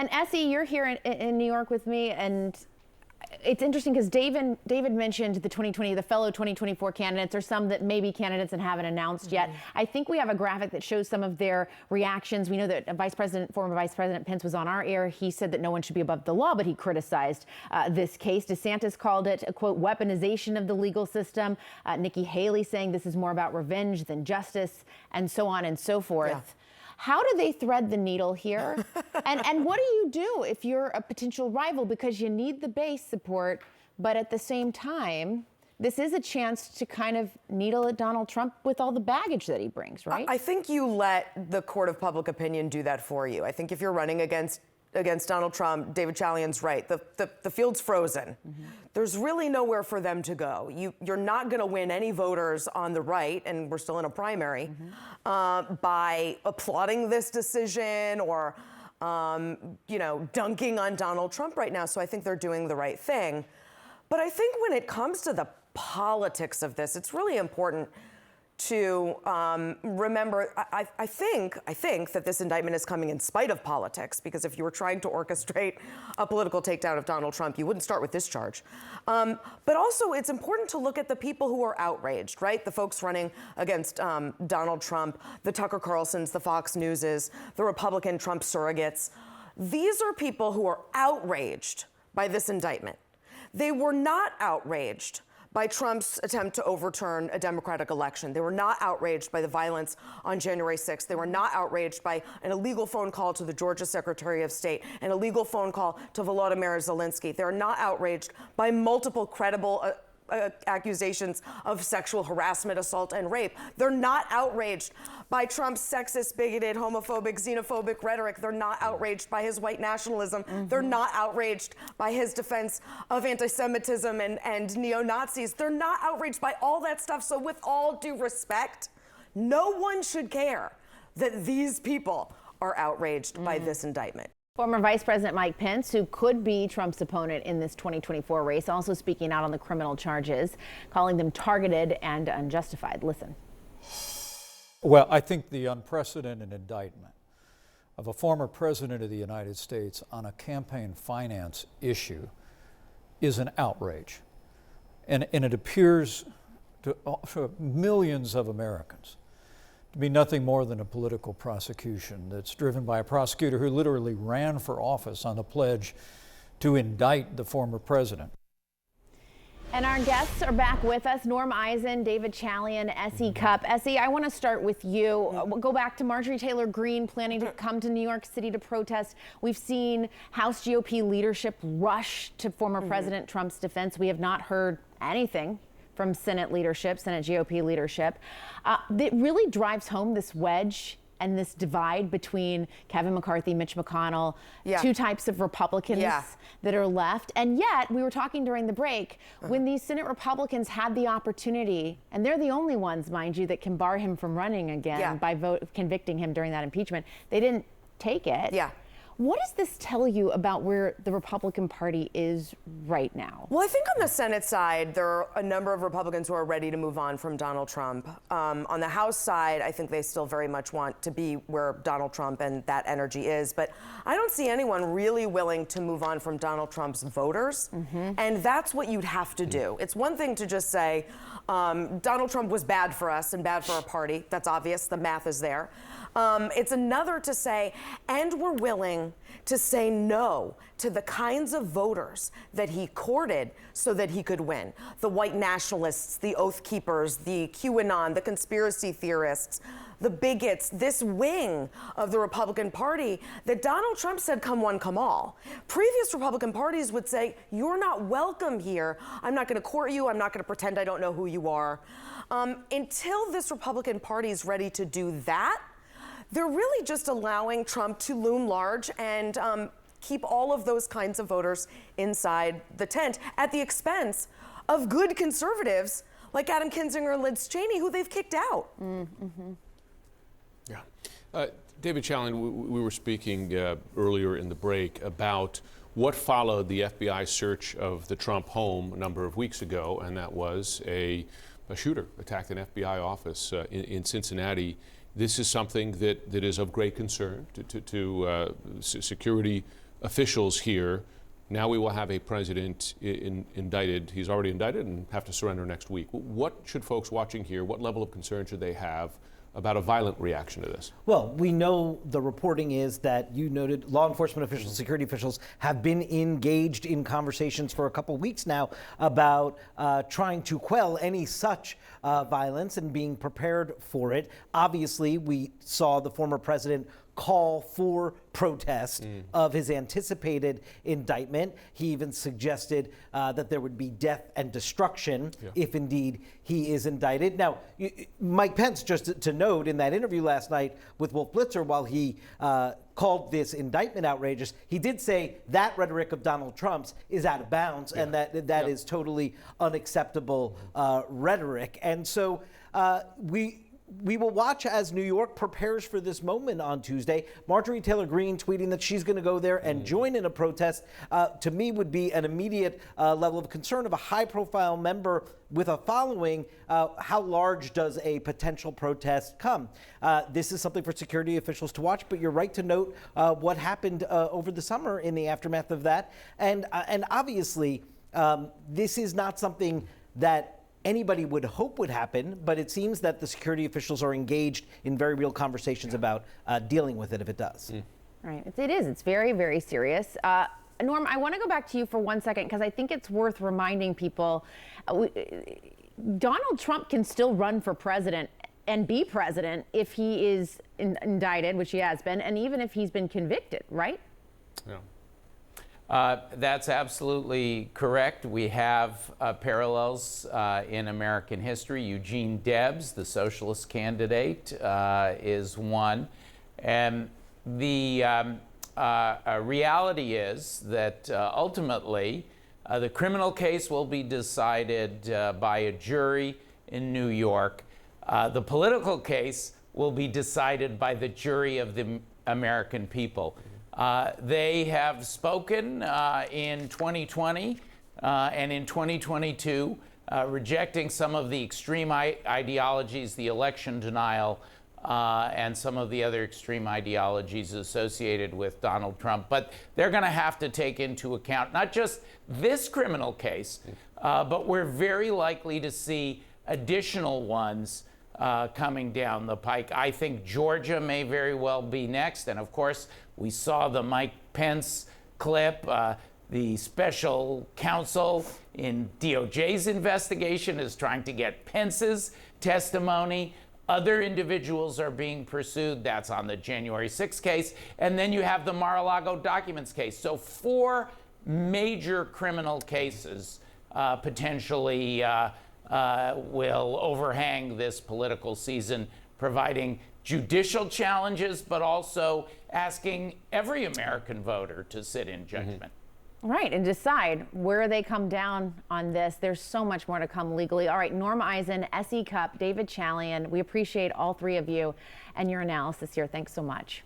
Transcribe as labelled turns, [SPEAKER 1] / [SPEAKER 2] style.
[SPEAKER 1] And Essie, you're here in New York with me, and it's interesting because David mentioned the fellow 2024 candidates, or some that may be candidates and haven't announced yet. I think we have a graphic that shows some of their reactions. We know that former Vice President Pence was on our air. He said that no one should be above the law, but he criticized this case. DeSantis called it a, quote, weaponization of the legal system. Nikki Haley saying this is more about revenge than justice, and so on and so forth. Yeah. How do they thread the needle here? and what do you do if you're a potential rival? Because you need the base support, but at the same time, this is a chance to kind of needle at Donald Trump with all the baggage that he brings, right?
[SPEAKER 2] I think you let the court of public opinion do that for you. I think if you're running against Donald Trump, David Chalian's right. The field's frozen. There's really nowhere for them to go. You're not going to win any voters on the right, and we're still in a primary, by applauding this decision or, dunking on Donald Trump right now. So I think they're doing the right thing. But I think when it comes to the politics of this, it's really important to remember, I think that this indictment is coming in spite of politics, because if you were trying to orchestrate a political takedown of Donald Trump, you wouldn't start with this charge. But also, it's important to look at the people who are outraged, right? The folks running against Donald Trump, the Tucker Carlsons, the Fox Newses, the Republican Trump surrogates. These are people who are outraged by this indictment. They were not outraged by Trump's attempt to overturn a democratic election. They were not outraged by the violence on January 6th. They were not outraged by an illegal phone call to the Georgia Secretary of State, an illegal phone call to Volodymyr Zelensky. They are not outraged by multiple credible accusations of sexual harassment, assault, and rape. They're not outraged by Trump's sexist, bigoted, homophobic, xenophobic rhetoric. They're not outraged by his white nationalism. They're not outraged by his defense of anti-Semitism and neo-Nazis. They're not outraged by all that stuff. So with all due respect, no one should care that these people are outraged by this indictment.
[SPEAKER 1] Former Vice President Mike Pence, who could be Trump's opponent in this 2024 race, also speaking out on the criminal charges, calling them targeted and unjustified. Listen.
[SPEAKER 3] Well, I think the unprecedented indictment of a former president of the United States on a campaign finance issue is an outrage. And it appears to millions of Americans to be nothing more than a political prosecution that's driven by a prosecutor who literally ran for office on the pledge to indict the former president.
[SPEAKER 1] And our guests are back with us: Norm Eisen, David Chalian, Essie Cupp. Essie, I want to start with you. We'll go back to Marjorie Taylor Greene planning to come to New York City to protest. We've seen House GOP leadership rush to former President Trump's defense. We have not heard anything from Senate GOP leadership. That really drives home this wedge and this divide between Kevin McCarthy, Mitch McConnell, two types of Republicans that are left. And yet, we were talking during the break, when these Senate Republicans had the opportunity, and they're the only ones, mind you, that can bar him from running again by convicting him during that impeachment, they didn't take it. What does this tell you about where the Republican Party is right now?
[SPEAKER 2] Well, I think on the Senate side, there are a number of Republicans who are ready to move on from Donald Trump. On the House side, I think they still very much want to be where Donald Trump and that energy is. But I don't see anyone really willing to move on from Donald Trump's voters. And that's what you'd have to do. It's one thing to just say, Donald Trump was bad for us and bad for our party. That's obvious. The math is there. It's another to say, and we're willing to say no to the kinds of voters that he courted so that he could win. The white nationalists, the oath keepers, the QAnon, the conspiracy theorists, the bigots, this wing of the Republican Party that Donald Trump said, come one, come all. Previous Republican parties would say, you're not welcome here. I'm not going to court you. I'm not going to pretend I don't know who you are. Until this Republican Party is ready to do that, they're really just allowing Trump to loom large and keep all of those kinds of voters inside the tent at the expense of good conservatives like Adam Kinzinger and Liz Cheney, who they've kicked out.
[SPEAKER 4] David Chalian, we were speaking earlier in the break about what followed the FBI search of the Trump home a number of weeks ago, and that was a shooter attacked an FBI office in Cincinnati. This is something that is of great concern to security officials here. Now we will have a president indicted. He's already indicted and have to surrender next week. What should folks watching here, what level of concern should they have about a violent reaction to this?
[SPEAKER 5] Well, we know the reporting is that you noted law enforcement officials, security officials have been engaged in conversations for a couple weeks now about trying to quell any such violence and being prepared for it. Obviously, we saw the former president call for protest of his anticipated indictment. He even suggested that there would be death and destruction if indeed he is indicted. Now, Mike Pence, just to note, in that interview last night with Wolf Blitzer, while he called this indictment outrageous, he did say that rhetoric of Donald Trump's is out of bounds and that is totally unacceptable rhetoric. And so we will watch as New York prepares for this moment on Tuesday. Marjorie Taylor Greene tweeting that she's going to go there and join in a protest, to me would be an immediate level of concern of a high-profile member with a following. How large does a potential protest come? This is something for security officials to watch, but you're right to note what happened over the summer in the aftermath of that. And obviously, this is not something that anybody would hope would happen, but it seems that the security officials are engaged in very real conversations about dealing with it if it does.
[SPEAKER 1] Right, it is. It's very, very serious. Norm, I want to go back to you for 1 second because I think it's worth reminding people Donald Trump can still run for president and be president if he is indicted, which he has been, and even if he's been convicted, right?
[SPEAKER 4] Yeah.
[SPEAKER 6] That's absolutely correct. We have parallels in American history. Eugene Debs, the socialist candidate, is one. And the reality is that ultimately the criminal case will be decided by a jury in New York. The political case will be decided by the jury of the American people. They have spoken in 2020 and in 2022, rejecting some of the extreme ideologies, the election denial, and some of the other extreme ideologies associated with Donald Trump. But they're going to have to take into account not just this criminal case, but we're very likely to see additional ones coming down the pike. I think Georgia may very well be next. And of course, we saw the Mike Pence clip. The special counsel in DOJ's investigation is trying to get Pence's testimony. Other individuals are being pursued. That's on the January 6th case. And then you have the Mar-a-Lago documents case. So 4 major criminal cases potentially will overhang this political season, providing judicial challenges, but also asking every American voter to sit in judgment.
[SPEAKER 1] Right, and decide where they come down on this. There's so much more to come legally. All right, Norm Eisen, S.E. Cupp, David Chalian, we appreciate all three of you and your analysis here. Thanks so much.